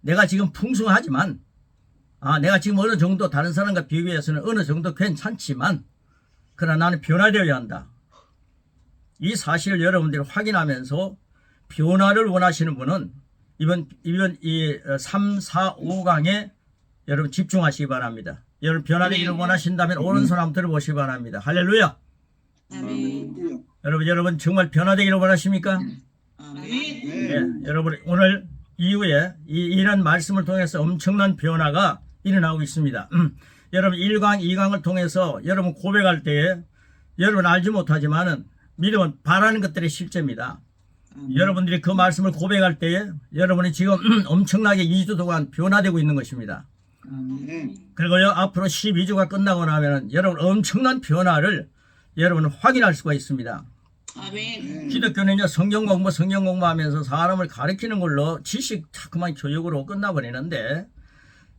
내가 지금 풍성하지만 내가 지금 어느 정도 다른 사람과 비교해서는 어느 정도 괜찮지만 그러나 나는 변화되어야 한다. 이 사실을 여러분들이 확인하면서 변화를 원하시는 분은 이번 이 3, 4, 5강에 여러분 집중하시기 바랍니다. 여러분 변화되기를 원하신다면 오른손 한번 들어보시기 바랍니다. 할렐루야. 아멘. 여러분 정말 변화되기를 원하십니까? 아멘. 네, 여러분 오늘 이후에 이런 말씀을 통해서 엄청난 변화가 일어나고 있습니다. 여러분 1강, 2강을 통해서 여러분 고백할 때에 여러분 알지 못하지만은 믿음은 바라는 것들의 실제입니다. 여러분들이 그 말씀을 고백할 때에 여러분이 지금 엄청나게 2주 동안 변화되고 있는 것입니다. 그리고요 앞으로 12주가 끝나고 나면은 여러분 엄청난 변화를 여러분은 확인할 수가 있습니다. 아멘. 기독교는요 성경 공부하면서 사람을 가르치는 걸로 지식 자꾸만 교육으로 끝나버리는데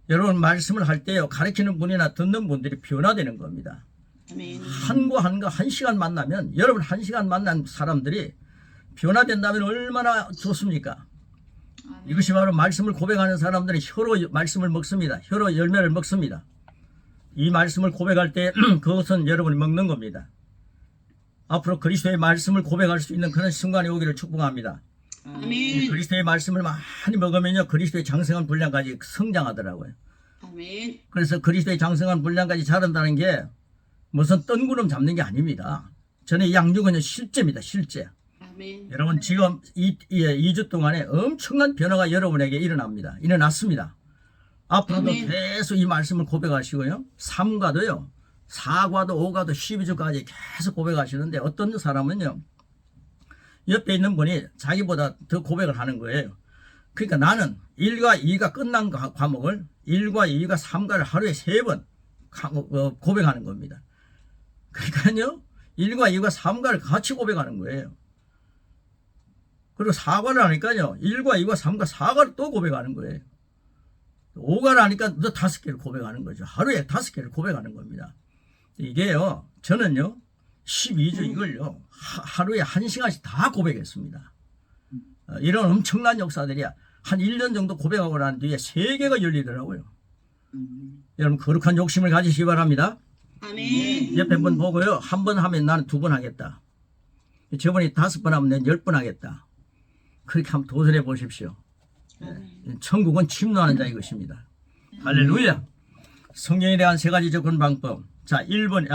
여러분 말씀을 할 때요 가르치는 분이나 듣는 분들이 변화되는 겁니다. 아멘. 한과 한 시간 만나면 여러분 한 시간 만난 사람들이 변화된다면 얼마나 좋습니까? 이것이 바로 말씀을 고백하는 사람들은 혀로 말씀을 먹습니다. 혀로 열매를 먹습니다. 이 말씀을 고백할 때 그것은 여러분이 먹는 겁니다. 앞으로 그리스도의 말씀을 고백할 수 있는 그런 순간이 오기를 축복합니다. 아멘. 그리스도의 말씀을 많이 먹으면요 그리스도의 장성한 분량까지 성장하더라고요. 아멘. 그래서 그리스도의 장성한 분량까지 자란다는 게 무슨 뜬구름 잡는 게 아닙니다. 저는 이 양육은 실제입니다. 실제. 아멘. 여러분 지금 2주 동안에 엄청난 변화가 여러분에게 일어났습니다. 앞으로도 아멘. 계속 이 말씀을 고백하시고요. 3과도요. 4과도 5과도 12주까지 계속 고백하시는데 어떤 사람은요. 옆에 있는 분이 자기보다 더 고백을 하는 거예요. 그러니까 나는 1과 2가 끝난 과목을 1과 2가 3과를 하루에 3번 고백하는 겁니다. 그러니까요. 1과 2가 3과를 같이 고백하는 거예요. 그리고 4과를 하니까요. 1과 2과 3과 4과를 또 고백하는 거예요. 5과를 하니까 또 5개를 고백하는 거죠. 하루에 5개를 고백하는 겁니다. 이게요. 저는요. 12주 이걸요. 하루에 1시간씩 다 고백했습니다. 이런 엄청난 역사들이야. 한 1년 정도 고백하고 난 뒤에 3개가 열리더라고요. 여러분 거룩한 욕심을 가지시기 바랍니다. 아멘. 옆에 분 보고요. 한 번 하면 나는 2번 하겠다. 저번에 5번 하면 난 10번 하겠다. 그렇게 한번 도전해 보십시오. 천국은 침노하는 자의 것입니다. 할렐루야. 성경에 대한 3가지 접근 방법. 자, 1번,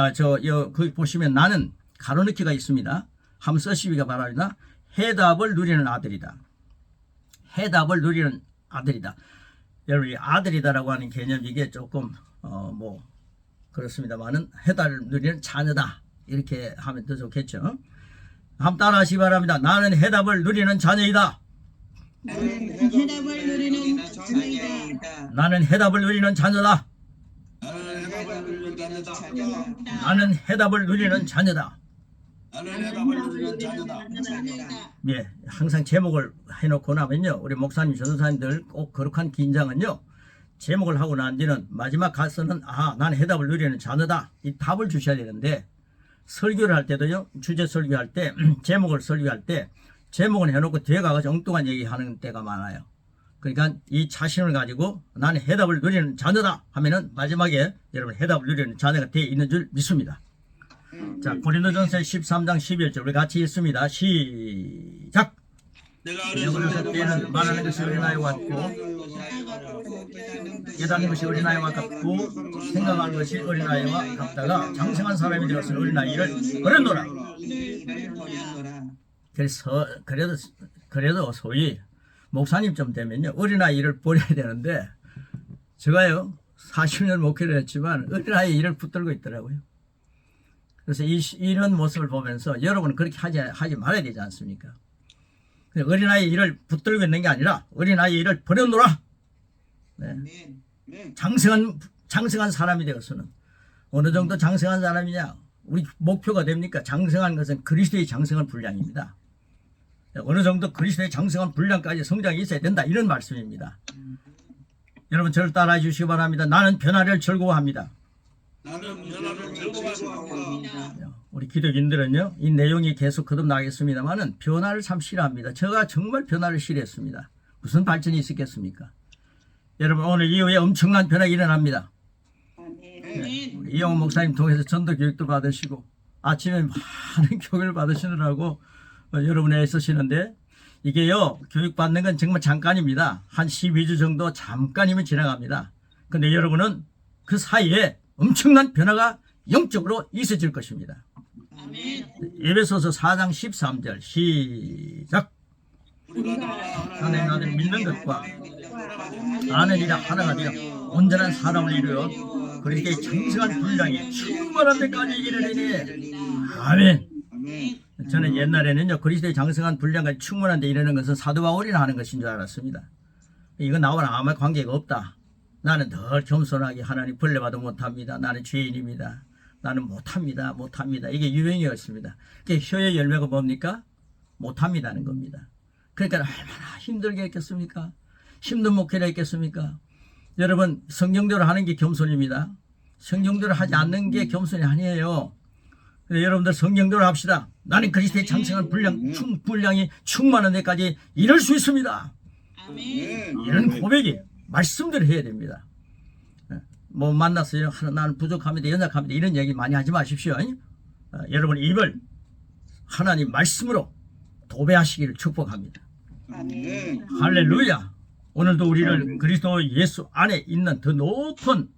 거기 보시면 나는 가로넣기가 있습니다. 한번 쓰시기가 바랍니다. 해답을 누리는 아들이다. 해답을 누리는 아들이다. 여러분, 이 아들이다라고 하는 개념, 이게 조금, 그렇습니다만은 해답을 누리는 자녀다. 이렇게 하면 더 좋겠죠. 한번 따라 하시기 바랍니다. 나는 해답을 누리는 자녀이다. 나는 해답을 누리는 자녀이다. 나는 해답을 누리는 자녀다. 나는 해답을 누리는 자녀다. 예, 항상 제목을 해놓고 나면요. 우리 목사님, 전도사님들 꼭 거룩한 긴장은요. 제목을 하고 난 뒤는 마지막 가서는 나는 해답을 누리는 자녀다. 이 답을 주셔야 되는데 설교를 할 때도요. 주제 설교할 때 제목을 설교할 때 제목은 해놓고 뒤에 가서 엉뚱한 얘기하는 때가 많아요. 그러니까 이 자신을 가지고 나는 해답을 누리는 자녀다 하면은 마지막에 여러분 해답을 누리는 자녀가 되어 있는 줄 믿습니다. 자, 고린도전서 13장 11절 우리 같이 읽습니다. 시작. 내가 어렸을 때는 말하는 것이 어린아이와 같고 깨닫는 것이 어린아이와 같고 생각하는 것이 어린아이와 같다가 장성한 사람이 되어서 어린아이를 버렸노라. 그래서 그래도 소위 목사님쯤 되면요 어린아이를 버려야 되는데 제가요 40년 목회를 했지만 어린아이 일을 붙들고 있더라고요. 그래서 이런 모습을 보면서 여러분은 그렇게 하지 말아야 되지 않습니까? 어린아이 일을 붙들고 있는 게 아니라 어린아이 일을 버려놓으라. 네. 장성한 사람이 되어서는 어느 정도 장성한 사람이냐 우리 목표가 됩니까? 장성한 것은 그리스도의 장성한 분량입니다. 어느 정도 그리스도의 장성한 분량까지 성장이 있어야 된다 이런 말씀입니다. 여러분 저를 따라해 주시기 바랍니다. 나는 변화를 즐거워합니다. 나는 변화를 즐거워합니다. 우리 기독인들은요 이 내용이 계속 거듭나겠습니다만은 변화를 참 싫어합니다. 제가 정말 변화를 싫어했습니다. 무슨 발전이 있었겠습니까? 여러분 오늘 이후에 엄청난 변화가 일어납니다. 아멘. 우리 이영호 목사님 통해서 전도 교육도 받으시고 아침에 많은 교육을 받으시느라고 여러분이 애쓰시는데 이게요 교육받는 건 정말 잠깐입니다. 한 12주 정도 잠깐이면 지나갑니다. 근데 여러분은 그 사이에 엄청난 변화가 영적으로 있어질 것입니다. 아멘. 에베소서 4장 13절 시작. 하나님 아들 믿는 것과 아는 이라 하나가 되어 온전한 사람을 이루어 그리스도의 장성한 분량이 충만한 데까지 이르리니 아멘. 저는 옛날에는요 그리스도의 장성한 분량까지 충만한 데 이르는 것은 사도 바울이나 하는 것인 줄 알았습니다. 이거 나와는 아무 관계가 없다. 나는 덜 겸손하게 하나님 벌레봐도 못합니다. 나는 죄인입니다. 나는 못합니다. 이게 유행이었습니다. 그게 혀의 열매가 뭡니까? 못합니다는 겁니다. 그러니까 얼마나 힘들게 했겠습니까? 힘든 목회를 했겠습니까? 여러분 성경대로 하는 게 겸손입니다. 성경대로 하지 않는 게 겸손이 아니에요. 여러분들 성경대로 합시다. 나는 그리스도의 장성한 분량이 충만한 데까지 이룰 수 있습니다. 아멘. 이런 고백이 말씀대로 해야 됩니다. 뭐 만났어요. 나는 부족합니다. 연약합니다. 이런 얘기 많이 하지 마십시오. 여러분 입을 하나님 말씀으로 도배하시기를 축복합니다. 아멘. 할렐루야. 오늘도 우리를 그리스도 예수 안에 있는 더 높은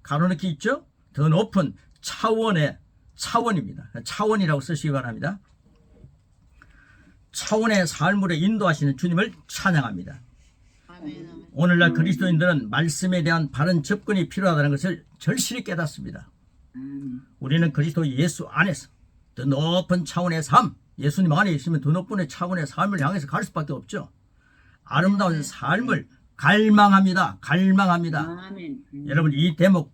가로넣기 있죠? 더 높은 차원입니다. 차원이라고 쓰시기 바랍니다. 차원의 삶으로 인도하시는 주님을 찬양합니다. 아멘. 오늘날 그리스도인들은 말씀에 대한 바른 접근이 필요하다는 것을 절실히 깨닫습니다. 우리는 그리스도 예수 안에서 더 높은 차원의 삶, 예수님 안에 있으면 더 높은 차원의 삶을 향해서 갈 수밖에 없죠. 아름다운 삶을 갈망합니다. 아멘. 여러분 이 대목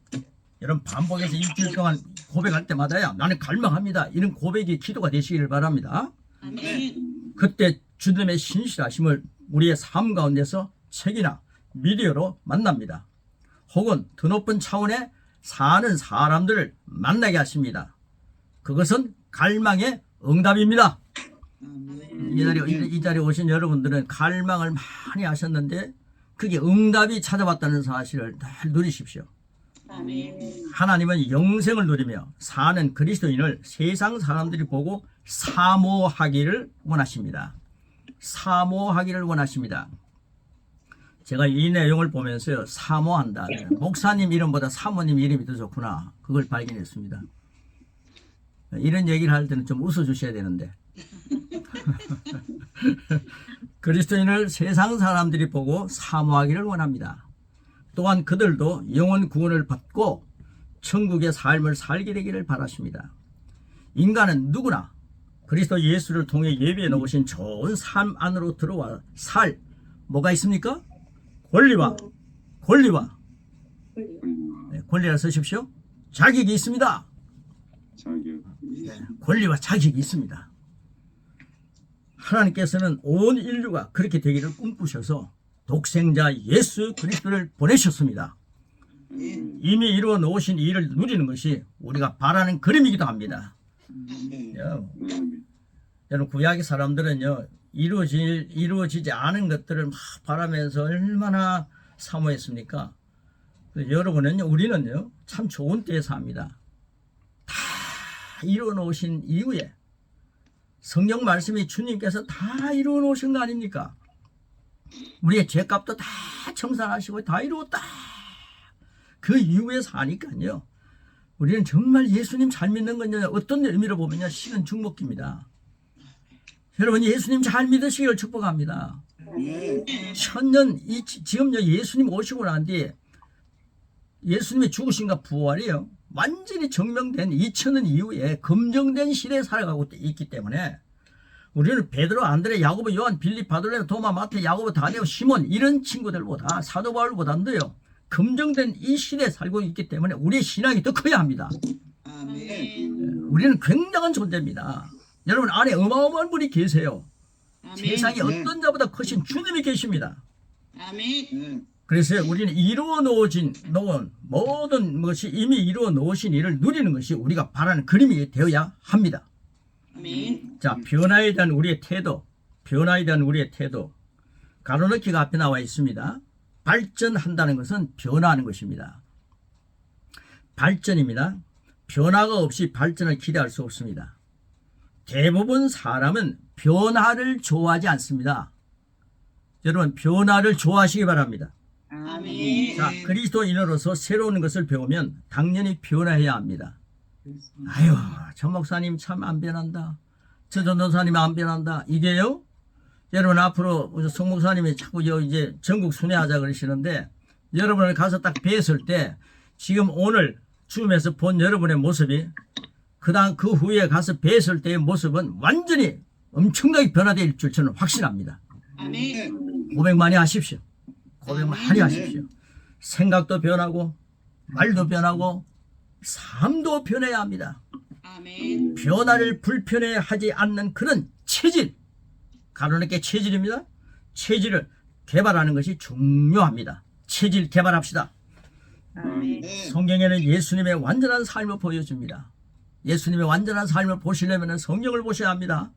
여러분 반복해서 일주일 동안 고백할 때마다야 나는 갈망합니다. 이런 고백이 기도가 되시기를 바랍니다. 아멘. 그때 주님의 신실하심을 우리의 삶 가운데서 책이나 미디어로 만납니다. 혹은 더 높은 차원에 사는 사람들을 만나게 하십니다. 그것은 갈망의 응답입니다. 이 자리에 오신 여러분들은 갈망을 많이 하셨는데 그게 응답이 찾아왔다는 사실을 늘 누리십시오. 아멘. 하나님은 영생을 누리며 사는 그리스도인을 세상 사람들이 보고 사모하기를 원하십니다. 제가 이 내용을 보면서요 사모한다. 목사님 이름보다 사모님 이름이 더 좋구나. 그걸 발견했습니다. 이런 얘기를 할 때는 좀 웃어주셔야 되는데 그리스도인을 세상 사람들이 보고 사모하기를 원합니다. 또한 그들도 영원 구원을 받고 천국의 삶을 살게 되기를 바라십니다. 인간은 누구나 그리스도 예수를 통해 예비해 놓으신 좋은 삶 안으로 들어와 살 뭐가 있습니까? 권리와 권리라 쓰십시오. 자격이 있습니다. 권리와 자격이 있습니다. 하나님께서는 온 인류가 그렇게 되기를 꿈꾸셔서 독생자 예수 그리스도를 보내셨습니다. 이미 이루어 놓으신 일을 누리는 것이 우리가 바라는 그림이기도 합니다. 여러분 구약의 사람들은요 이루어지지 않은 것들을 막 바라면서 얼마나 사모했습니까? 여러분은요 우리는요 참 좋은 때에 삽니다. 다 이루어 놓으신 이후에 성경 말씀이 주님께서 다 이루어 놓으신 거 아닙니까? 우리의 죄값도 다 청산하시고 다 이루었다. 그 이후에 사니까요. 우리는 정말 예수님 잘 믿는 건요. 어떤 의미로 보면요. 신은 중목기입니다. 여러분 예수님 잘 믿으시기를 축복합니다. 천년 지금요 예수님 오시고 난 뒤에 예수님의 죽으심과 부활이요. 완전히 증명된 2000년 이후에 검증된 시대에 살아가고 있기 때문에 우리는 베드로, 안드레, 야고보, 요한, 빌립, 바돌레, 도마, 마태, 야고보, 다데오, 시몬 이런 친구들보다 사도 바울보다도요 검증된 이 시대에 살고 있기 때문에 우리의 신앙이 더 커야 합니다. 아멘. 우리는 굉장한 존재입니다. 여러분 안에 어마어마한 분이 계세요. 아멘. 세상에 어떤 자보다 크신 주님이 계십니다. 아멘. 그래서 우리는 이루어 놓은 모든 것이 이미 이루어 놓으신 일을 누리는 것이 우리가 바라는 그림이 되어야 합니다. 아멘. 자, 변화에 대한 우리의 태도 가로넣기가 앞에 나와 있습니다. 발전한다는 것은 변화하는 것입니다. 발전입니다. 변화가 없이 발전을 기대할 수 없습니다. 대부분 사람은 변화를 좋아하지 않습니다. 여러분, 변화를 좋아하시기 바랍니다. 아멘. 자, 그리스도인으로서 새로운 것을 배우면 당연히 변화해야 합니다. 아유, 저 목사님 참 안 변한다. 저 전도사님 안 변한다. 이게요, 여러분 앞으로 송 목사님이 자꾸 이제 전국 순회하자 그러시는데, 여러분을 가서 딱 뵀을 때 지금 오늘 줌에서 본 여러분의 모습이 그 후에 가서 뵀을 때의 모습은 완전히 엄청나게 변화될 줄 저는 확신합니다. 아멘. 고백 많이 하십시오. 고백 많이 하십시오. 생각도 변하고 말도 변하고 삶도 변해야 합니다. 아멘. 변화를 불편해하지 않는 그런 체질, 가로놓게 체질입니다. 체질을 개발하는 것이 중요합니다. 체질 개발합시다. 아멘. 성경에는 예수님의 완전한 삶을 보여줍니다. 예수님의 완전한 삶을 보시려면 성경을 보셔야 합니다.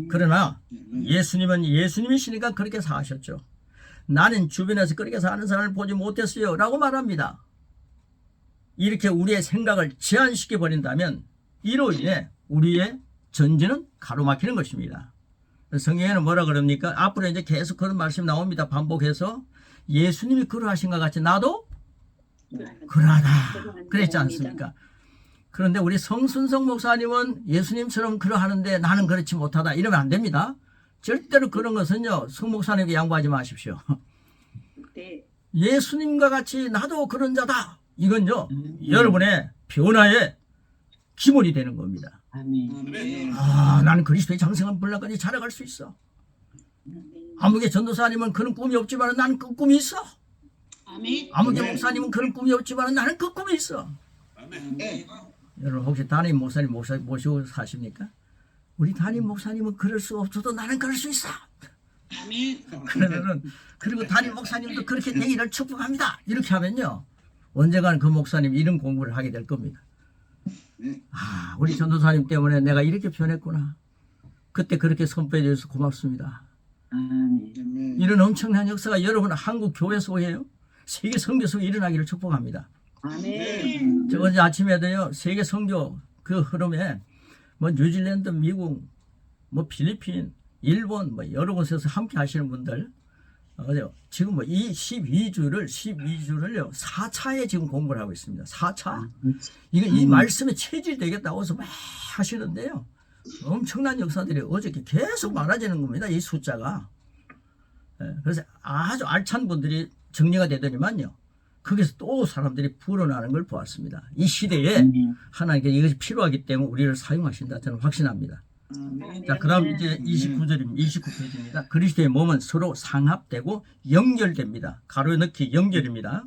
그러나 예수님은 예수님이시니까 그렇게 사셨죠. 나는 주변에서 그렇게 사는 사람을 보지 못했어요 라고 말합니다. 이렇게 우리의 생각을 제한시켜 버린다면 이로 인해 우리의 전진은 가로막히는 것입니다. 성경에는 뭐라 그럽니까? 앞으로 이제 계속 그런 말씀이 나옵니다. 반복해서 예수님이 그러하신 것 같이 나도 그러하다 그랬지 않습니까? 그런데 우리 성순성 목사님은 예수님처럼 그러하는데 나는 그렇지 못하다 이러면 안 됩니다. 절대로 그런 것은요, 성 목사님에게 양보하지 마십시오. 예수님과 같이 나도 그런 자다. 이건요, 여러분의 변화의 기본이 되는 겁니다. 아멘. 아, 나는 그리스도의 장성한 분량까지 자라갈 수 있어. 아무개 전도사님은 그런 꿈이 없지만 나는 그 꿈이 있어. 아멘. 아무개 목사님은 그런 꿈이 없지만 나는 그 꿈이 있어. 네. 여러분 혹시 담임 목사님 모시고 사십니까? 우리 담임 목사님은 그럴 수 없어도 나는 그럴 수 있어. 아멘. 그러면은, 그리고 담임 목사님도 그렇게 되기를 축복합니다. 이렇게 하면요, 언젠가는 그 목사님이 이런 공부를 하게 될 겁니다. 아, 우리 전도사님 때문에 내가 이렇게 변했구나. 그때 그렇게 선포해 주셔서 고맙습니다. 이런 엄청난 역사가 여러분 한국 교회 속에요, 세계 선교 속에 일어나기를 축복합니다. 아멘. 저 어제 아침에도요, 세계 선교 그 흐름에 뭐 뉴질랜드, 미국, 뭐 필리핀, 일본 뭐 여러 곳에서 함께 하시는 분들, 지금 뭐 이 12주를요 4차에 지금 공부를 하고 있습니다. 4차. 이거 이 말씀에 체질이 되겠다고 해서 막 하시는데요, 엄청난 역사들이 어저께 계속 많아지는 겁니다. 이 숫자가. 그래서 아주 알찬 분들이 정리가 되더니만요, 거기서 또 사람들이 불어나는 걸 보았습니다. 이 시대에 하나님께 이것이 필요하기 때문에 우리를 사용하신다 저는 확신합니다. 자, 그 다음 이제 29페이지입니다. 그리스도의 몸은 서로 상합되고 연결됩니다. 가로에 넣기 연결입니다.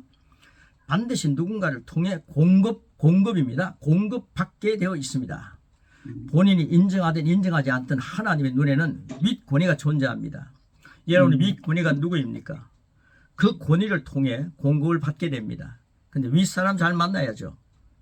반드시 누군가를 통해 공급입니다. 공급받게 되어 있습니다. 본인이 인정하든 인정하지 않든 하나님의 눈에는 윗권위가 존재합니다. 여러분의 윗권위가 누구입니까? 그 권위를 통해 공급을 받게 됩니다. 근데 윗사람 잘 만나야죠.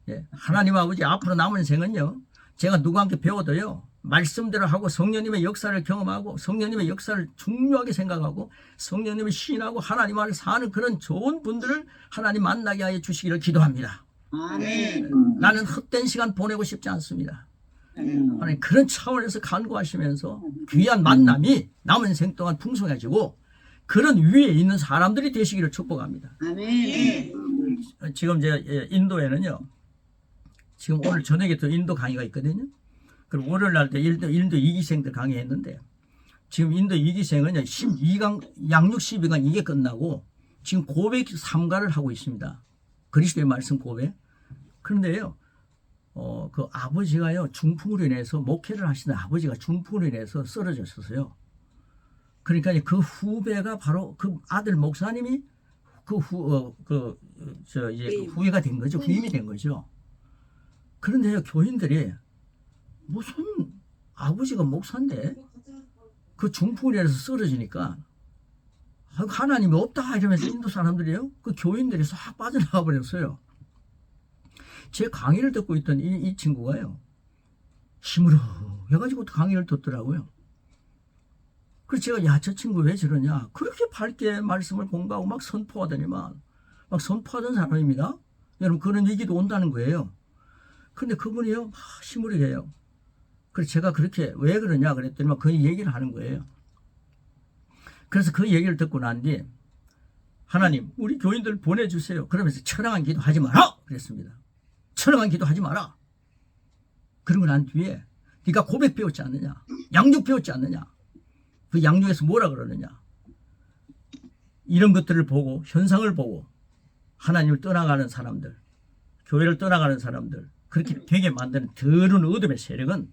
예. 하나님 아버지 앞으로 남은 생은요, 제가 누구와 함께 배워도요, 말씀대로 하고 성령님의 역사를 경험하고 성령님의 역사를 중요하게 생각하고 성령님을 시인하고 하나님 안에 사는 그런 좋은 분들을 하나님 만나게 하여 주시기를 기도합니다. 아멘. 나는 헛된 시간 보내고 싶지 않습니다. 하나님 그런 차원에서 간구하시면서 귀한 만남이 남은 생 동안 풍성해지고 그런 위에 있는 사람들이 되시기를 축복합니다. 아멘. 지금 인도에는요, 지금 오늘 저녁에 또 인도 강의가 있거든요. 그럼 월요일 날 때 인도 2기생들 강의했는데, 지금 인도 2기생은요 12강 양육 12강 이게 끝나고 지금 고백 3가를 하고 있습니다. 그리스도의 말씀 고백. 그런데요, 그 아버지가요 중풍으로 인해서 목회를 하시는 아버지가 중풍으로 인해서 쓰러졌었어요. 그러니까 그 후배가 바로 그 아들 목사님이 후예가 된 거죠. 후임이 된 거죠. 그런데요, 교인들이 무슨 아버지가 목사인데 그 중풍으로 인해서 쓰러지니까 하나님이 없다 이러면서 인도 사람들이요, 그 교인들이 싹 빠져나가 버렸어요. 제 강의를 듣고 있던 이 친구가요, 힘으로 해가지고 강의를 듣더라고요. 그래서 제가 야, 저 친구 왜 저러냐. 그렇게 밝게 말씀을 공부하고 막 선포하더니만 막 선포하던 사람입니다. 여러분 그런 얘기도 온다는 거예요. 근데 그분이요 막 시무룩 해요. 그래서 제가 그렇게 왜 그러냐 그랬더니 막 그 얘기를 하는 거예요. 그래서 그 얘기를 듣고 난 뒤 하나님 우리 교인들 보내주세요. 그러면서 철렁한 기도 하지 마라 그랬습니다. 철렁한 기도 하지 마라. 그러고 난 뒤에 네가 고백 배웠지 않느냐, 양육 배웠지 않느냐, 그 양육에서 뭐라 그러느냐, 이런 것들을 보고 현상을 보고 하나님을 떠나가는 사람들, 교회를 떠나가는 사람들 그렇게 되게 만드는 더러운 어둠의 세력은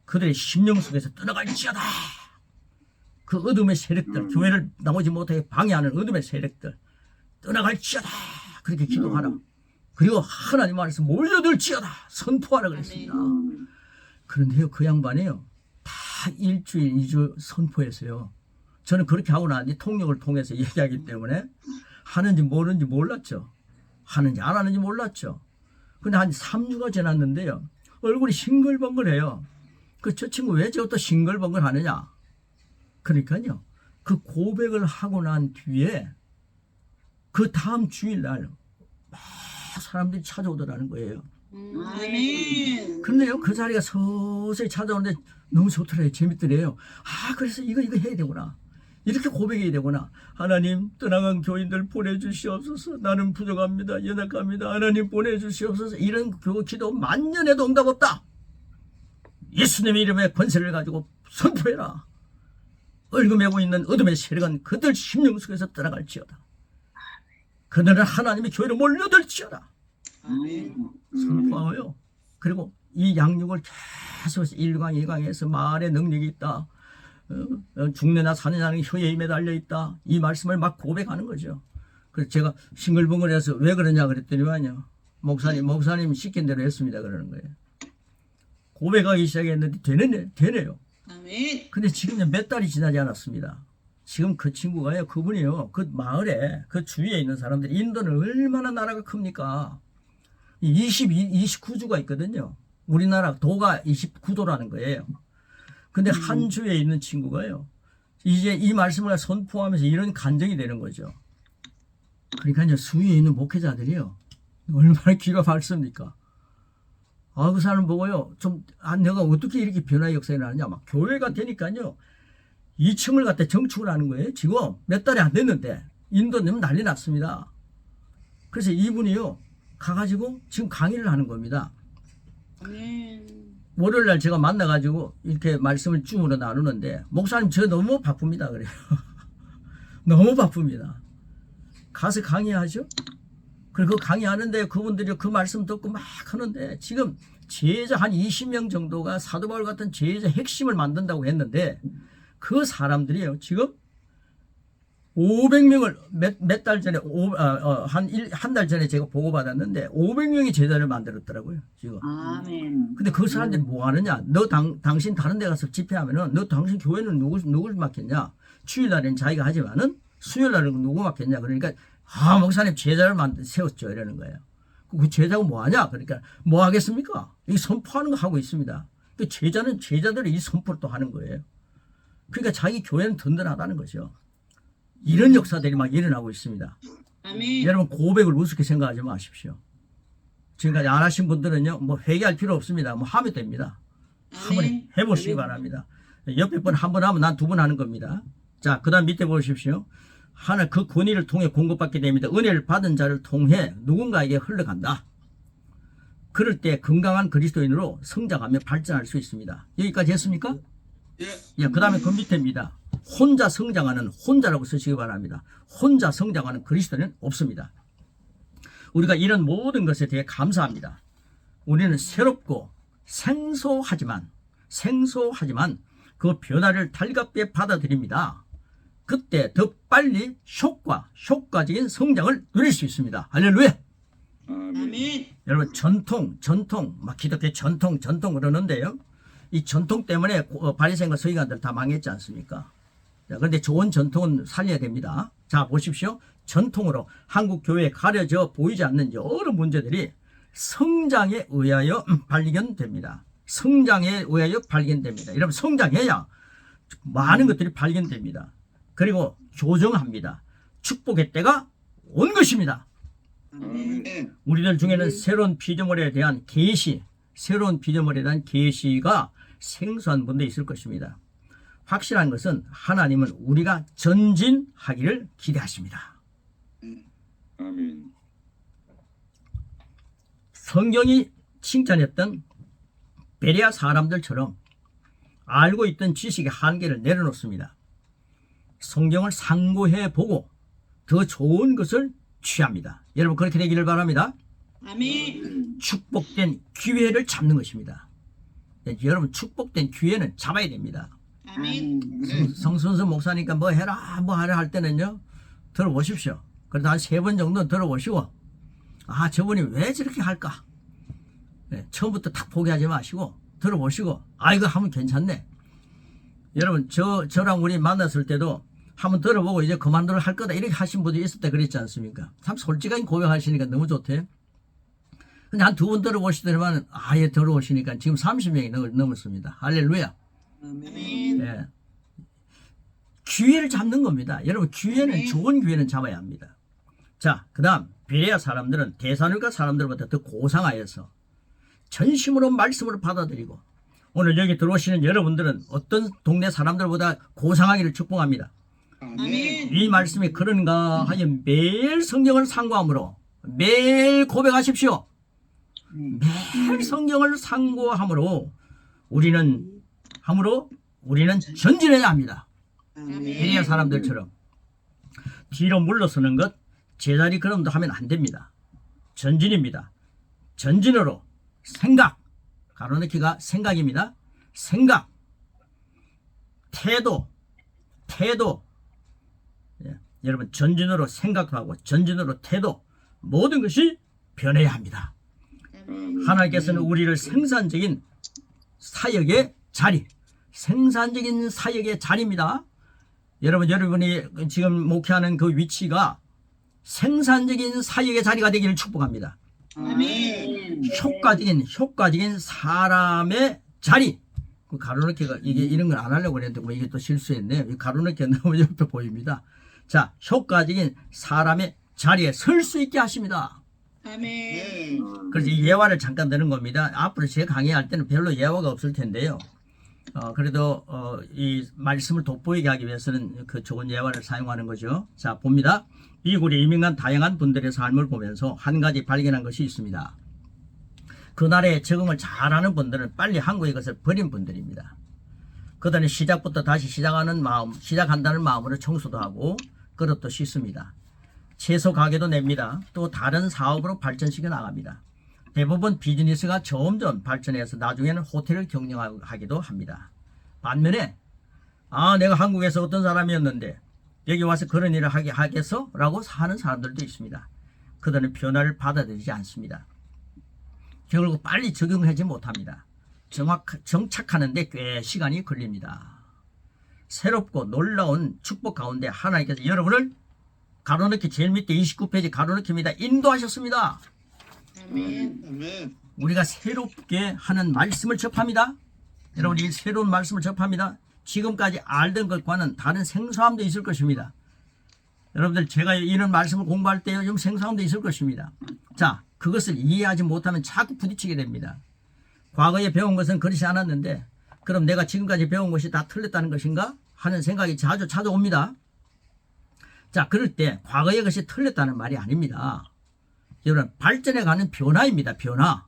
그들의 심령 속에서 떠나갈지어다. 그 어둠의 세력들, 교회를 나오지 못하게 방해하는 어둠의 세력들 떠나갈지어다. 그렇게 기도하라. 그리고 하나님 안에서 몰려들지어다. 선포하라 그랬습니다. 그런데요, 그 양반이요, 다 일주일, 2주 선포했어요. 저는 그렇게 하고 나니 통역을 통해서 얘기하기 때문에 하는지 모르는지 몰랐죠. 하는지 안 하는지 몰랐죠. 근데 한 3주가 지났는데요, 얼굴이 싱글벙글해요. 저 친구 왜 저것도 싱글벙글 하느냐? 그러니까요, 그 고백을 하고 난 뒤에 그 다음 주일날 막 사람들이 찾아오더라는 거예요. 아멘. 그런데요, 그 자리가 서서히 찾아오는데 너무 좋더래요. 재밌더래요. 아, 그래서 이거 해야 되구나. 이렇게 고백해야 되구나. 하나님, 떠나간 교인들 보내주시옵소서. 나는 부족합니다. 연약합니다. 하나님 보내주시옵소서. 이런 기도 만년에도 응답 없다. 예수님의 이름에 권세를 가지고 선포해라. 얼금매고 있는 어둠의 세력은 그들 심령 속에서 떠나갈지어다. 그들은 하나님의 교회로 몰려들지어다. 아멘. 선포하고요. 그리고 이 양육을 계속 1강, 2강에서 말의 능력이 있다. 죽느냐 사느냐는 혀에 매달려 있다. 이 말씀을 막 고백하는 거죠. 그래서 제가 싱글벙글해서 왜 그러냐 그랬더니만요. 목사님 시킨 대로 했습니다. 그러는 거예요. 고백하기 시작했는데 되네요. 아멘. 근데 지금 몇 달이 지나지 않았습니다. 지금 그 친구가요, 그분이요, 그 마을에, 그 주위에 있는 사람들이, 인도는 얼마나 나라가 큽니까? 29주가 있거든요. 우리나라 도가 29도라는 거예요. 근데 한 주에 있는 친구가요, 이제 이 말씀을 선포하면서 이런 간증이 되는 거죠. 그러니까요, 수위에 있는 목회자들이요, 얼마나 귀가 밝습니까? 아, 그 사람 보고요, 내가 어떻게 이렇게 변화의 역사가 나느냐. 막 교회가 되니까요, 2층을 갖다 정축을 하는 거예요. 지금 몇 달이 안 됐는데, 인도 너무 난리 났습니다. 그래서 이분이요, 가가지고 지금 강의를 하는 겁니다. 아멘. 월요일 날 제가 만나가지고 이렇게 말씀을 줌으로 나누는데, 목사님 저 너무 바쁩니다. 그래요. 너무 바쁩니다. 가서 강의하죠. 그리고 강의하는데 그분들이 그 말씀 듣고 막 하는데, 지금 제자 한 20명 정도가 사도 바울 같은 제자 핵심을 만든다고 했는데, 그 사람들이요, 지금 500명을 몇 달 전에, 한 달 전에 제가 보고받았는데, 500명이 제자를 만들었더라고요, 지금. 아멘. 근데 그 사람들이 뭐 하느냐? 당신 다른 데 가서 집회하면은, 당신 교회는 누굴 맡겠냐? 주일날에는 자기가 하지만은, 수요일날은 누구 맡겠냐? 그러니까, 목사님 제자를 세웠죠. 이러는 거예요. 그 제자가 뭐 하냐? 그러니까, 뭐 하겠습니까? 이 선포하는 거 하고 있습니다. 그 제자들이 이 선포를 또 하는 거예요. 그러니까 자기 교회는 든든하다는 거죠. 이런 역사들이 막 일어나고 있습니다. 아멘. 여러분 고백을 우습게 생각하지 마십시오. 지금까지 안 하신 분들은요, 뭐 회개할 필요 없습니다. 뭐 하면 됩니다. 한번 해보시기 바랍니다. 옆에 분 한 번 하면 난 2번 하는 겁니다. 자, 그 다음 밑에 보십시오. 하나 그 권위를 통해 공급받게 됩니다. 은혜를 받은 자를 통해 누군가에게 흘러간다. 그럴 때 건강한 그리스도인으로 성장하며 발전할 수 있습니다. 여기까지 했습니까? 예. 그 다음에 그 밑에입니다. 혼자 성장하는, 혼자라고 쓰시기 바랍니다. 혼자 성장하는 그리스도는 없습니다. 우리가 이런 모든 것에 대해 감사합니다. 우리는 새롭고 생소하지만 그 변화를 달갑게 받아들입니다. 그때 더 빨리 효과적인 성장을 누릴 수 있습니다. 할렐루야! 아멘. 여러분 전통 막 기독교 전통 그러는데요, 이 전통 때문에 바리새인과 서기관들 다 망했지 않습니까? 그런데 좋은 전통은 살려야 됩니다. 자, 보십시오. 전통으로 한국 교회에 가려져 보이지 않는 여러 문제들이 성장에 의하여 발견됩니다. 성장에 의하여 발견됩니다. 여러분 성장해야 많은 것들이 발견됩니다. 그리고 조정합니다. 축복의 때가 온 것입니다. 아멘. 우리들 중에는 새로운 피조물에 대한 계시, 새로운 피조물에 대한 계시가 생소한 분도 있을 것입니다. 확실한 것은 하나님은 우리가 전진하기를 기대하십니다. 아멘. 성경이 칭찬했던 베레아 사람들처럼 알고 있던 지식의 한계를 내려놓습니다. 성경을 상고해 보고 더 좋은 것을 취합니다. 여러분 그렇게 되기를 바랍니다. 아멘. 축복된 기회를 잡는 것입니다. 여러분 축복된 기회는 잡아야 됩니다. 아멘. 성순수 목사니까 뭐 해라 뭐 하라 할 때는요 들어보십시오. 그래도 한 3번 정도 들어보시고 아 저분이 왜 저렇게 할까 처음부터 탁 포기하지 마시고 들어보시고 아 이거 하면 괜찮네. 여러분 저랑 우리 만났을 때도 한번 들어보고 이제 그만두려 할 거다 이렇게 하신 분도 있을 때 그랬지 않습니까? 참 솔직하게 고백하시니까 너무 좋대요. 근데 한 2번 들어보시더니만 아예 들어오시니까 지금 30명이 넘었습니다. 할렐루야. 아멘. 예. 기회를 잡는 겁니다. 여러분 기회는 좋은 기회는 잡아야 합니다. 자, 그 다음 베레아 사람들은 데살로니가 사람들보다 더 고상하여서 전심으로 말씀을 받아들이고 오늘 여기 들어오시는 여러분들은 어떤 동네 사람들보다 고상하기를 축복합니다. 아멘. 이 말씀이 그런가 하여 매일 성경을 상고함으로 매일 고백하십시오. 매일 성경을 상고함으로 우리는 전진해야 합니다. 베레아 사람들처럼 뒤로 물러서는 것 제자리 걸음도 하면 안 됩니다. 전진입니다. 전진으로 생각 가로넣기가 생각입니다. 생각 태도 예, 여러분 전진으로 생각하고 전진으로 태도 모든 것이 변해야 합니다. 하나님께서는 우리를 생산적인 사역의 자리입니다. 여러분이 지금 목회하는 그 위치가 생산적인 사역의 자리가 되기를 축복합니다. 아멘. 효과적인 사람의 자리. 그 가로넣기가 이게 이런 걸 안 하려고 그랬는데 뭐 이게 또 실수했네요. 이 가로넣기가 너무 옆에 보입니다. 자, 효과적인 사람의 자리에 설 수 있게 하십니다. 아멘. 그래서 이 예화를 잠깐 드는 겁니다. 앞으로 제 강의할 때는 별로 예화가 없을 텐데요. 그래도 이 말씀을 돋보이게 하기 위해서는 그 좋은 예화를 사용하는 거죠. 자, 봅니다. 이곳에 이민간 다양한 분들의 삶을 보면서 한 가지 발견한 것이 있습니다. 그날에 적응을 잘하는 분들은 빨리 한국의 것을 버린 분들입니다. 그들은 시작부터 다시 시작한다는 마음으로 청소도 하고 그릇도 씻습니다. 채소 가게도 냅니다. 또 다른 사업으로 발전시켜 나갑니다. 대부분 비즈니스가 점점 발전해서 나중에는 호텔을 경영하기도 합니다. 반면에 내가 한국에서 어떤 사람이었는데 여기 와서 그런 일을 하겠어? 라고 하는 사람들도 있습니다. 그들은 변화를 받아들이지 않습니다. 결국 빨리 적응하지 못합니다. 정착하는데 꽤 시간이 걸립니다. 새롭고 놀라운 축복 가운데 하나님께서 여러분을 가로넣기 제일 밑에 29페이지 가로넣기입니다. 인도하셨습니다. 아멘. 우리가 새롭게 하는 말씀을 접합니다. 여러분 이 새로운 말씀을 접합니다. 지금까지 알던 것과는 다른 생소함도 있을 것입니다. 여러분들 제가 이런 말씀을 공부할 때 좀 생소함도 있을 것입니다. 자, 그것을 이해하지 못하면 자꾸 부딪히게 됩니다. 과거에 배운 것은 그렇지 않았는데 그럼 내가 지금까지 배운 것이 다 틀렸다는 것인가 하는 생각이 자주 찾아옵니다. 자, 그럴 때 과거의 것이 틀렸다는 말이 아닙니다. 여러분 발전해가는 변화입니다. 변화.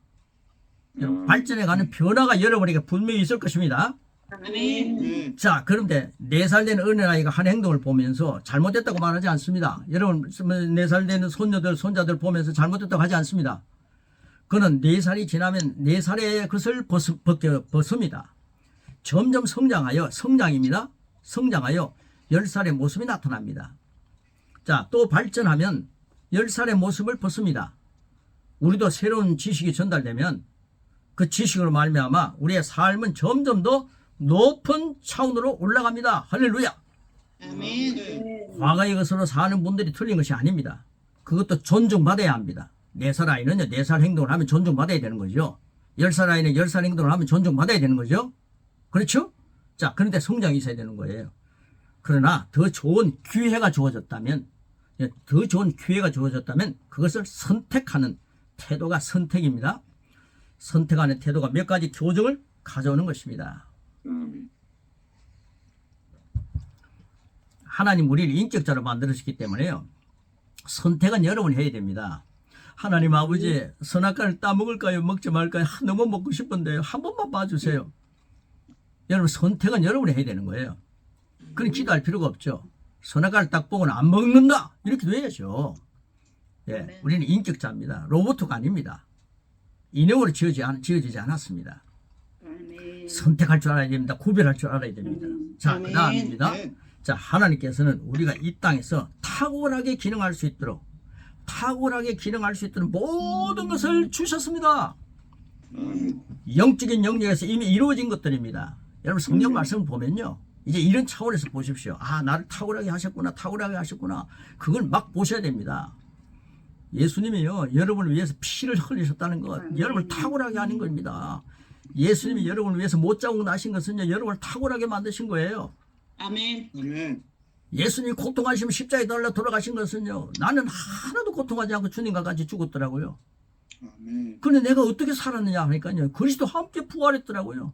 여러분, 발전해가는 변화가 여러분에게 분명히 있을 것입니다. 아멘. 자, 그런데 4살 된 어린아이가 한 행동을 보면서 잘못됐다고 말하지 않습니다. 여러분 4살 되는 손녀들 손자들 보면서 잘못됐다고 하지 않습니다. 그는 4살이 지나면 4살의 것을 벗습니다. 점점 성장입니다. 성장하여 10살의 모습이 나타납니다. 자, 또 발전하면 10살의 모습을 벗습니다. 우리도 새로운 지식이 전달되면 그 지식으로 말미암아 우리의 삶은 점점 더 높은 차원으로 올라갑니다. 할렐루야. 아멘. 과거의 것으로 사는 분들이 틀린 것이 아닙니다. 그것도 존중받아야 합니다. 4살 아이는요 4살 행동을 하면 존중받아야 되는 거죠. 10살 아이는 10살 행동을 하면 존중받아야 되는 거죠. 그렇죠? 자, 그런데 성장이 있어야 되는 거예요. 그러나 더 좋은 기회가 주어졌다면, 그것을 선택하는 태도가 선택입니다. 선택하는 태도가 몇 가지 교정을 가져오는 것입니다. 아멘. 하나님 우리를 인격자로 만들으셨기 때문에요. 선택은 여러분이 해야 됩니다. 하나님 아버지, 선악과를 따먹을까요? 먹지 말까요? 너무 먹고 싶은데 한 번만 봐주세요. 여러분, 선택은 여러분이 해야 되는 거예요. 그건 기도할 필요가 없죠. 선악과를 딱 보고는 안 먹는다, 이렇게 해야죠. 예, 우리는 인격자입니다. 로봇가 아닙니다. 인형으로 지어지지 않았습니다. 선택할 줄 알아야 됩니다. 구별할 줄 알아야 됩니다. 자, 그 다음입니다. 자, 하나님께서는 우리가 이 땅에서 탁월하게 기능할 수 있도록 모든 것을 주셨습니다. 영적인 영역에서 이미 이루어진 것들입니다. 여러분, 성경 말씀을 보면요, 이제 이런 차원에서 보십시오. 아, 나를 탁월하게 하셨구나. 그걸 막 보셔야 됩니다. 예수님이요, 여러분을 위해서 피를 흘리셨다는 것, 여러분을 탁월하게 하는 겁니다. 예수님이 여러분을 위해서 못 자고 나신 것은요, 여러분을 탁월하게 만드신 거예요. 아멘. 예수님이 고통하시면 십자가에 달려 돌아가신 것은요, 나는 하나도 고통하지 않고 주님과 같이 죽었더라고요. 그런데 내가 어떻게 살았느냐 하니까요, 그리스도 함께 부활했더라고요.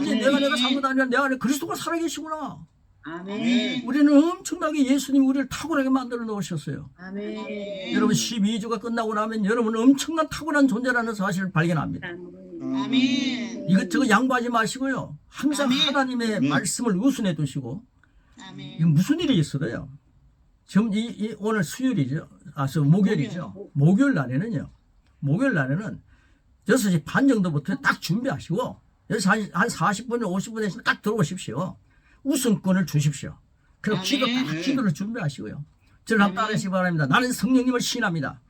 이제 내가 산 것 아니라 내 안에 그리스도가 살아계시구나. 아멘. 우리는 엄청나게 예수님이 우리를 탁월하게 만들어 놓으셨어요. 아멘. 여러분, 12주가 끝나고 나면 여러분은 엄청난 탁월한 존재라는 사실을 발견합니다. 아멘. 이것저것 양보하지 마시고요, 항상 아멘. 하나님의 말씀을 우선해 두시고. 아멘. 이건 무슨 일이 있어도요, 지금 오늘 수요일이죠. 목요일이죠. 목요일 날에는 6시 반 정도부터 딱 준비하시고, 여기서 한 40분, 50분에서 딱 들어오십시오. 우선권을 주십시오. 그리고 기도를 준비하시고요. 저를 한번 따르시기 바랍니다. 나는 성령님을 신합니다.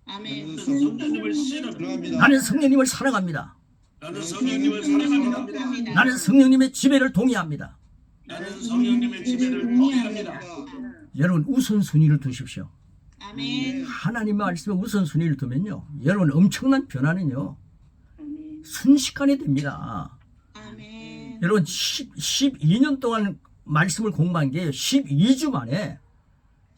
아멘. 성령님을 신합니다. 나는 성령님을 사랑합니다. 나는 성령님을 사랑합니다. 나는 성령님의 지배를 동의합니다. 나는 성령님의 지배를 동의합니다. 여러분, 우선순위를 두십시오. 아멘. 하나님의 말씀에 우선순위를 두면요, 여러분 엄청난 변화는요 순식간에 됩니다. 아멘. 여러분, 12년 동안 말씀을 공부한 게 12주 만에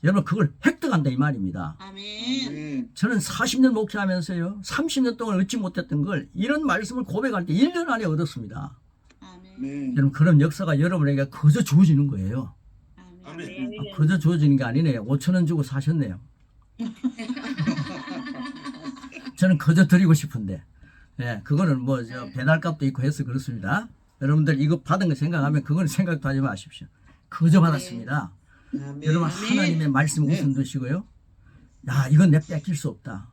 여러분 그걸 획득한다 이 말입니다. 아멘. 저는 40년 목회하면서요, 30년 동안 얻지 못했던 걸 이런 말씀을 고백할 때 1년 안에 얻었습니다. 아멘. 여러분, 그런 역사가 여러분에게 거저 주어지는 거예요. 아멘. 거저 주어지는 게 아니네요. 5,000원 주고 사셨네요. 저는 거저 드리고 싶은데, 예, 그거는 배달값도 있고 해서 그렇습니다. 여러분들 이거 받은 거 생각하면 그거는 생각도 하지 마십시오. 거저 받았습니다. 여러분, 하나님의 말씀 우선 두시고요. 야, 이건 내 뺏길 수 없다.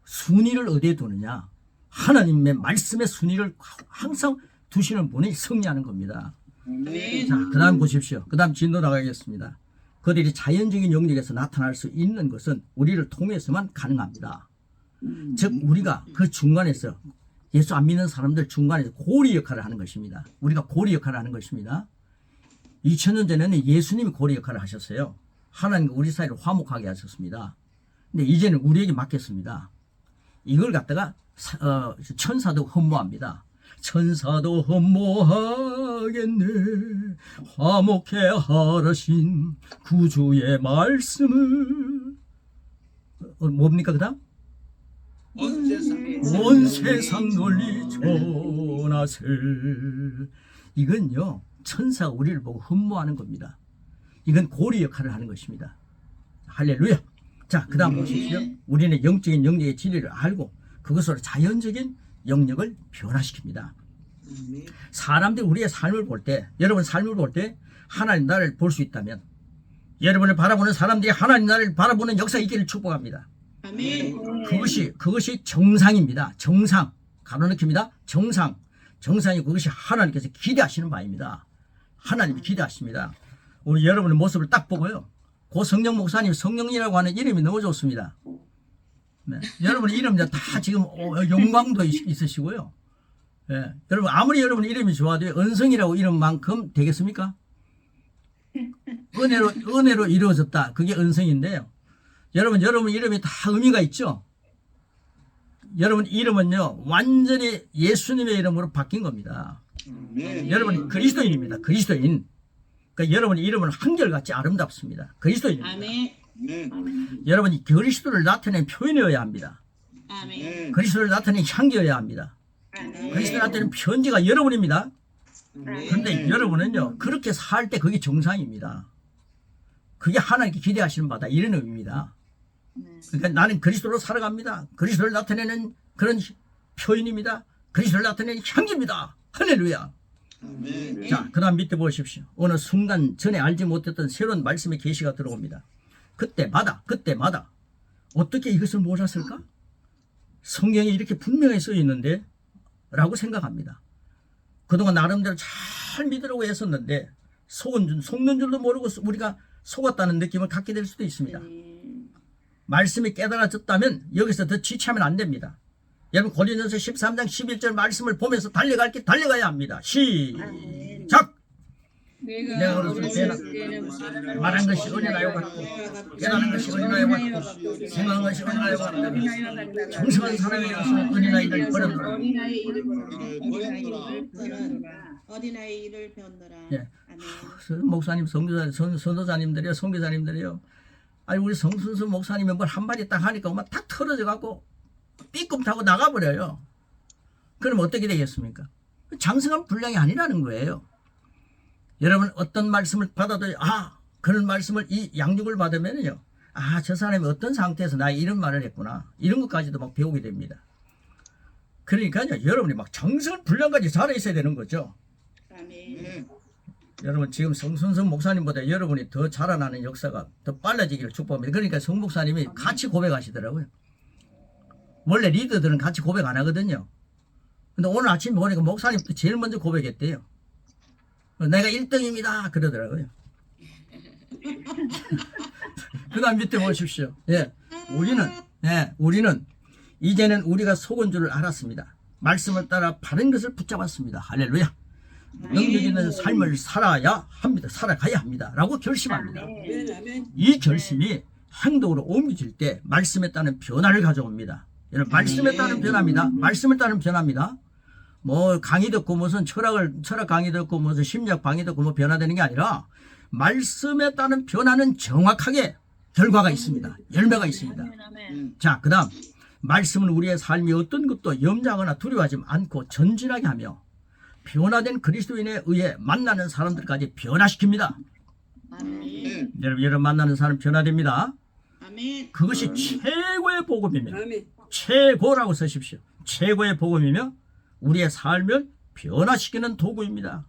순위를 어디에 두느냐? 하나님의 말씀의 순위를 항상 두시는 분이 승리하는 겁니다. 자, 그 다음 보십시오. 그 다음 진도 나가겠습니다. 그들이 자연적인 영역에서 나타날 수 있는 것은 우리를 통해서만 가능합니다. 즉, 우리가 그 중간에서, 예수 안 믿는 사람들 중간에서 고리 역할을 하는 것입니다. 우리가 고리 역할을 하는 것입니다. 2000년 전에는 예수님이 고리 역할을 하셨어요. 하나님과 우리 사이를 화목하게 하셨습니다. 근데 이제는 우리에게 맡겼습니다. 이걸 갖다가 천사도 흠모합니다. 천사도 흠모하겠네, 화목해 하라신 구주의 말씀을. 뭡니까 그 다음? 온 세상 널리 전하세. 이건요, 천사가 우리를 보고 흠모하는 겁니다. 이건 고리 역할을 하는 것입니다. 할렐루야. 자, 그 다음 보십시오. 우리는 영적인 영역의 진리를 알고 그것으로 자연적인 영역을 변화시킵니다. 사람들이 우리의 삶을 볼 때, 여러분 삶을 볼 때 하나님 나를 볼 수 있다면, 여러분을 바라보는 사람들이 하나님 나를 바라보는 역사가 있기를 축복합니다. 아멘. 그것이 정상입니다. 정상. 가로넣기입니다. 정상이 그것이 하나님께서 기대하시는 바입니다. 하나님이 기대하십니다. 우리 여러분의 모습을 딱 보고요, 고성령 목사님, 성령이라고 하는 이름이 너무 좋습니다. 네. 여러분의 이름 다 지금 영광도 있으시고요. 네. 여러분, 아무리 여러분 이름이 좋아도 은성이라고 이름만큼 되겠습니까? 은혜로 이루어졌다. 그게 은성인데요. 여러분 이름이 다 의미가 있죠? 여러분 이름은요, 완전히 예수님의 이름으로 바뀐 겁니다. 여러분이 그리스도인입니다. 그리스도인. 그러니까 여러분의 이름은 한결같이 아름답습니다. 그리스도인입니다. 아멘. 여러분이 그리스도를 나타내는 표현이어야 합니다. 아멘. 그리스도를 나타내는 향기여야 합니다. 그리스도를 나타내는 편지가 여러분입니다. 그런데 여러분은요, 그렇게 살 때 그게 정상입니다. 그게 하나님께 기대하시는 바다, 이런 의미입니다. 그러니까 나는 그리스도로 살아갑니다. 그리스도를 나타내는 그런 표현입니다. 그리스도를 나타내는 향기입니다. 할렐루야. 자, 그 다음 밑에 보십시오. 어느 순간 전에 알지 못했던 새로운 말씀의 계시가 들어옵니다. 그때마다 어떻게 이것을 몰랐을까? 성경에 이렇게 분명히 써 있는데 라고 생각합니다. 그동안 나름대로 잘 믿으려고 했었는데 속는 줄도 모르고 우리가 속았다는 느낌을 갖게 될 수도 있습니다. 말씀이 깨달아졌다면 여기서 더 지체하면 안 됩니다. 여러분 고린도서 13장 11절 말씀을 보면서 달려갈 게 달려가야 합니다. 시작! 내가 어렸을 때는 말한 것이 은혜나요 같고 깨달은 것이 은혜나요 같고 생각한 것이 은혜나요 같고 정성한 사람이 되어서 은혜나이를 버렸노라. 어린아이 일을 배웠노라. 예. 아멘. 목사님, 선도자님들이요, 선교사님들이요. 아니 우리 성순수 목사님이 뭘 한마디 딱 하니까 엄마 탁 털어져 갖고 삐끔 타고 나가버려요. 그럼 어떻게 되겠습니까? 장성한 분량이 아니라는 거예요. 여러분 어떤 말씀을 받아도 그런 말씀을 이 양육을 받으면요, 저 사람이 어떤 상태에서 나 이런 말을 했구나, 이런 것까지도 막 배우게 됩니다. 그러니까요, 여러분이 막 장성한 분량까지 살아 있어야 되는 거죠. 아멘. 여러분 지금 성순성 목사님보다 여러분이 더 자라나는 역사가 더 빨라지기를 축복합니다. 그러니까 성 목사님이 같이 고백하시더라고요. 원래 리더들은 같이 고백 안 하거든요. 근데 오늘 아침 보니까 목사님도 제일 먼저 고백했대요. 내가 1등입니다 그러더라고요. 그 다음 밑에 보십시오. 우리는 이제는 우리가 속은 줄을 알았습니다. 말씀을 따라 바른 것을 붙잡았습니다. 할렐루야. 능력 있는 삶을 살아야 합니다. 살아가야 합니다. 라고 결심합니다. 이 결심이 행동으로 옮겨질 때 말씀에 따른 변화를 가져옵니다. 여러분 말씀에 따른 변화입니다. 말씀에 따른 변화입니다. 뭐 강의 듣고 무슨 철학 강의 듣고 무슨 심리학 강의 듣고 뭐 변화되는 게 아니라 말씀에 따른 변화는 정확하게 결과가 있습니다. 열매가 있습니다. 자, 그 다음 말씀은 우리의 삶이 어떤 것도 염려하거나 두려워하지 않고 전진하게 하며 변화된 그리스도인에 의해 만나는 사람들까지 변화시킵니다. 아멘. 여러분 만나는 사람 변화됩니다. 아멘. 그것이 최고의 복음이며 최고라고 쓰십시오. 최고의 복음이며 우리의 삶을 변화시키는 도구입니다.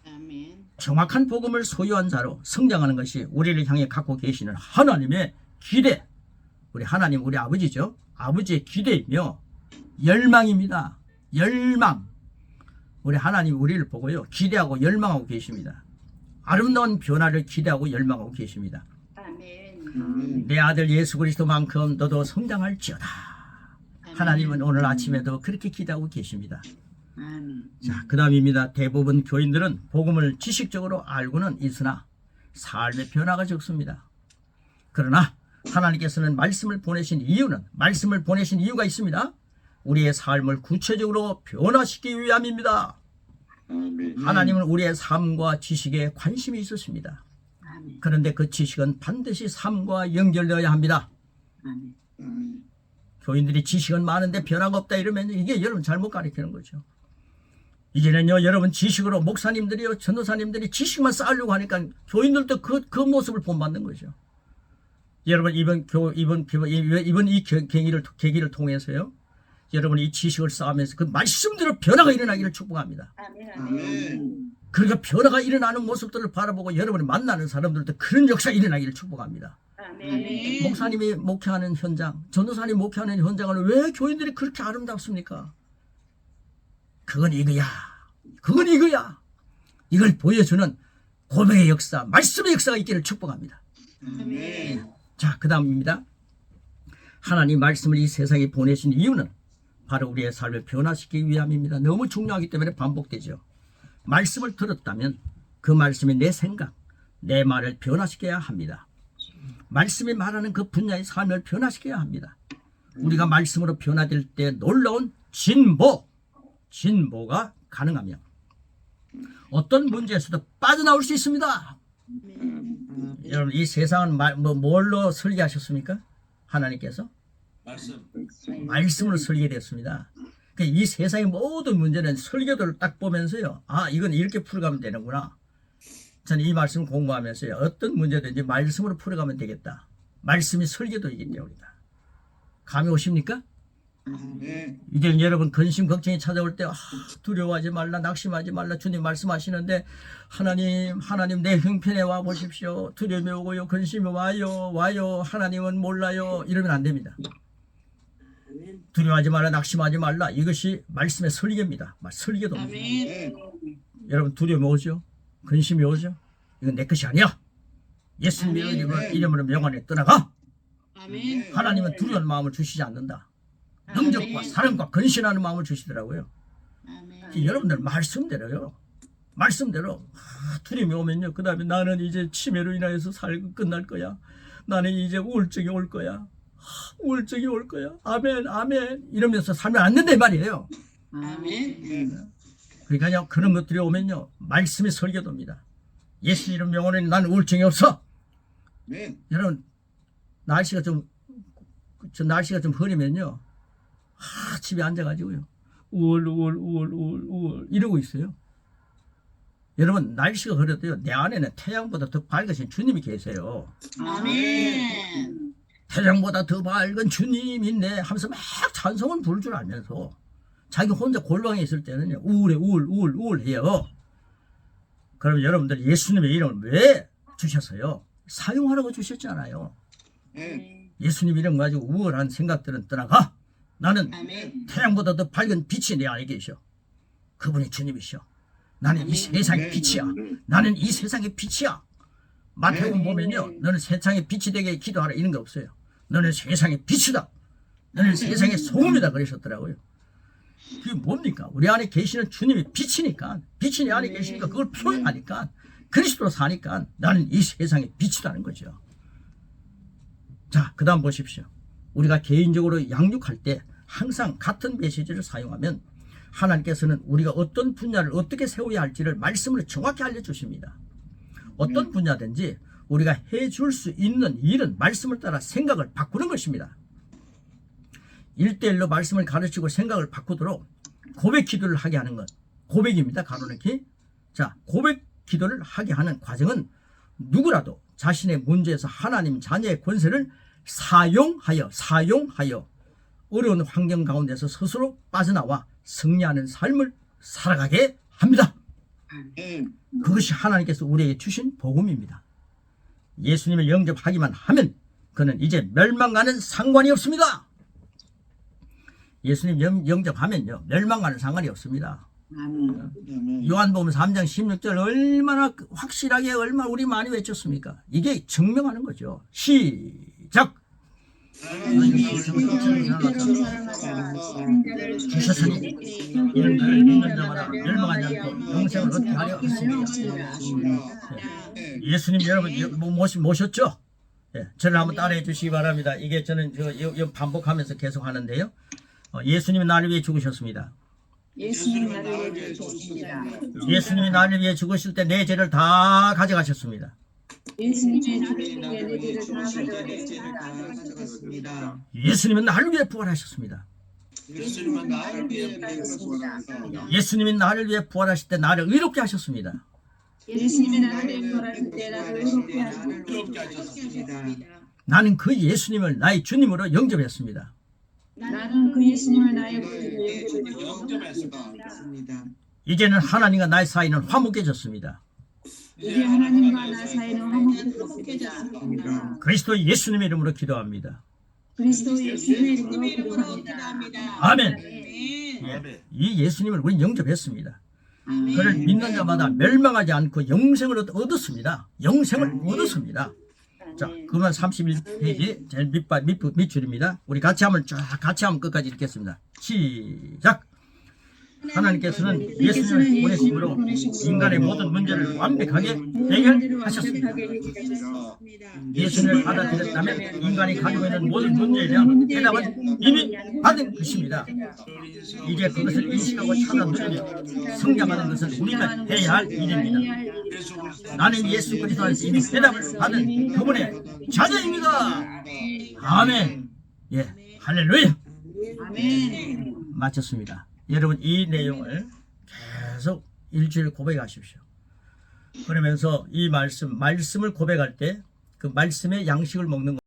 아멘. 정확한 복음을 소유한 자로 성장하는 것이 우리를 향해 갖고 계시는 하나님의 기대, 우리 하나님 우리 아버지죠. 아버지의 기대이며 열망입니다. 열망. 우리 하나님 우리를 보고요, 기대하고 열망하고 계십니다. 아름다운 변화를 기대하고 열망하고 계십니다. 아멘. 내 아들 예수 그리스도만큼 너도 성장할지어다. 하나님은 오늘 아침에도 그렇게 기대하고 계십니다. 자, 그 다음입니다. 대부분 교인들은 복음을 지식적으로 알고는 있으나 삶의 변화가 적습니다. 그러나 하나님께서는 말씀을 보내신 이유가 있습니다. 우리의 삶을 구체적으로 변화시키기 위함입니다. 하나님은 우리의 삶과 지식에 관심이 있으십니다. 그런데 그 지식은 반드시 삶과 연결되어야 합니다. 교인들이 지식은 많은데 변화가 없다 이러면 이게 여러분 잘못 가르치는 거죠. 이제는요, 여러분 지식으로 목사님들이요, 전도사님들이 지식만 쌓으려고 하니까 교인들도 그 모습을 본받는 거죠. 여러분 이번 이 계기를 통해서요, 여러분이 이 지식을 쌓으면서 그 말씀대로 변화가 일어나기를 축복합니다. 아멘. 그러니까 변화가 일어나는 모습들을 바라보고 여러분이 만나는 사람들도 그런 역사가 일어나기를 축복합니다. 아멘. 목사님이 목회하는 현장, 전도사님이 목회하는 현장은 왜 교인들이 그렇게 아름답습니까? 그건 이거야. 이걸 보여주는 고백의 역사, 말씀의 역사가 있기를 축복합니다. 아멘. 자, 그 다음입니다. 하나님 말씀을 이 세상에 보내신 이유는 바로 우리의 삶을 변화시키기 위함입니다. 너무 중요하기 때문에 반복되죠. 말씀을 들었다면 그 말씀이 내 생각, 내 말을 변화시켜야 합니다. 말씀이 말하는 그 분야의 삶을 변화시켜야 합니다. 우리가 말씀으로 변화될 때 놀라운 진보가 가능하며 어떤 문제에서도 빠져나올 수 있습니다. 여러분 이 세상은 뭘로 설계하셨습니까? 하나님께서 말씀. 말씀으로 설계됐습니다. 그러니까 이 세상의 모든 문제는 설계도를 딱 보면서요. 아 이건 이렇게 풀어가면 되는구나. 저는 이 말씀을 공부하면서요. 어떤 문제든지 말씀으로 풀어가면 되겠다. 말씀이 설계도이기 때문이다. 감이 오십니까? 이제 여러분 근심 걱정이 찾아올 때 두려워하지 말라 낙심하지 말라 주님 말씀하시는데 하나님 내 형편에 와 보십시오. 두려움이 오고요 근심이 와요 하나님은 몰라요 이러면 안 됩니다. 두려워하지 말라 낙심하지 말라 이것이 말씀의 설계입니다. 설계도입니다. 여러분 두려움이 오죠? 근심이 오죠? 이건 내 것이 아니야. 예수님의 이름으로 명안에 떠나가. 하나님은 두려운 마음을 주시지 않는다. 능력과 사랑과 근신하는 마음을 주시더라고요. 여러분들 말씀대로요. 말씀대로 두려움이 오면요. 그 다음에 나는 이제 치매로 인하여서 살고 끝날 거야. 나는 이제 우울증이 올 거야. 우울증이 올 거야. 아멘 아멘 이러면서 살면 안 된다 이 말이에요. 그러니까요. 그런 것들이 오면요. 말씀이 설계도입니다. 예수 이름 명언에 나는 우울증이 없어. 여러분 날씨가 좀 흐리면요. 집에 앉아가지고요. 우울 이러고 있어요. 여러분 날씨가 흐려도요. 내 안에는 태양보다 더 밝으신 주님이 계세요. 아멘. 태양보다 더 밝은 주님이 있네 하면서 막 찬송을 부를 줄 알면서 자기 혼자 골방에 있을 때는요. 우울해요. 그럼 여러분들 예수님의 이름을 왜 주셨어요? 사용하라고 주셨잖아요. 예수님 이름 가지고 우울한 생각들은 떠나가. 나는 태양보다 더 밝은 빛이 내 안에 계셔. 그분이 주님이셔. 나는 이 세상의 빛이야. 나는 이 세상의 빛이야. 마태복음 보면요. 너는 세상의 빛이 되게 기도하라 이런 거 없어요. 너는 세상의 빛이다. 너는 세상의 소금이다 그러셨더라고요. 그게 뭡니까? 우리 안에 계시는 주님이 빛이니까 빛이 내 안에 계시니까 그걸 표현하니까 그리스도로 사니까 나는 이 세상의 빛이라는 거죠. 자, 그 다음 보십시오. 우리가 개인적으로 양육할 때 항상 같은 메시지를 사용하면 하나님께서는 우리가 어떤 분야를 어떻게 세워야 할지를 말씀으로 정확히 알려주십니다. 어떤 분야든지 우리가 해줄 수 있는 일은 말씀을 따라 생각을 바꾸는 것입니다. 1대1로 말씀을 가르치고 생각을 바꾸도록 고백 기도를 하게 하는 것. 고백입니다. 가로넣기. 자, 고백 기도를 하게 하는 과정은 누구라도 자신의 문제에서 하나님 자녀의 권세를 사용하여 어려운 환경 가운데서 스스로 빠져나와 승리하는 삶을 살아가게 합니다. 그것이 하나님께서 우리에게 주신 복음입니다. 예수님을 영접하기만 하면 그는 이제 멸망과는 상관이 없습니다. 예수님 영접하면요 멸망과는 상관이 없습니다. 요한복음 3장 16절 얼마나 확실하게 얼마나 우리 많이 외쳤습니까? 이게 증명하는 거죠. 시작. 주셨으니 이는 그를 믿는 자마다 멸망하지 않고 영생을 얻게 하려 하십니다. 예수님 여러분 모셨죠? 예, 저를 한번 따라해 주시기 바랍니다. 이게 저는 반복하면서 계속 하는데요. 예수님이 나를 위해 죽으셨습니다. 예수님이 나를 위해 죽으셨습니다. 예수님이 나를 위해 죽으실 때 내 죄를 다 가져가셨습니다. 예수님이 나를 위해 내 죄를 다 가져가셨습니다. 예수님은 나를 위해 부활하셨습니다. 예수님은 나를 위해 부활하셨습니다. 예수님이 나를 위해 부활하실 때 나를 의롭게 하셨습니다. 예수님이 나를 위해 부활하실 때 나를 의롭게 의롭게 하셨습니다. 나는 그 예수님을 나의 주님으로 영접했습니다. 나는 그 예수님을 나의 구주로 영접했습니다. 이제는 하나님과 나의 사이는 화목해졌습니다. 이제 하나님과 나 사이는 화목해졌습니다. 그리스도 예수님의 이름으로 기도합니다. 그리스도 예수님의 이름으로 기도합니다. 아멘. 아멘. 이 예수님을 우리 영접했습니다. 그를 믿는 자마다 멸망하지 않고 영생을 얻었습니다. 영생을 얻었습니다. 자, 그러면 31페이지 제일 밑줄입니다. 우리 같이 한번 끝까지 읽겠습니다. 시작. 하나님께서는 예수님을 보내심으로 인간의 모든 문제를 완벽하게 해결하셨습니다. 예수님을 받아들였다면 인간이 가지고 있는 모든 문제에 대한 해답은 이미 받은 것입니다. 이제 그것을 인식하고 찾아 누리며 성장하는 것은 우리가 해야 할 일입니다. 나는 예수 그리스도 안에서 이미 해답을 받은 그분의 자녀입니다. 아멘. 예, 할렐루야. 마쳤습니다. 여러분 이 내용을 계속 일주일 고백하십시오. 그러면서 이 말씀을 고백할 때 그 말씀의 양식을 먹는 것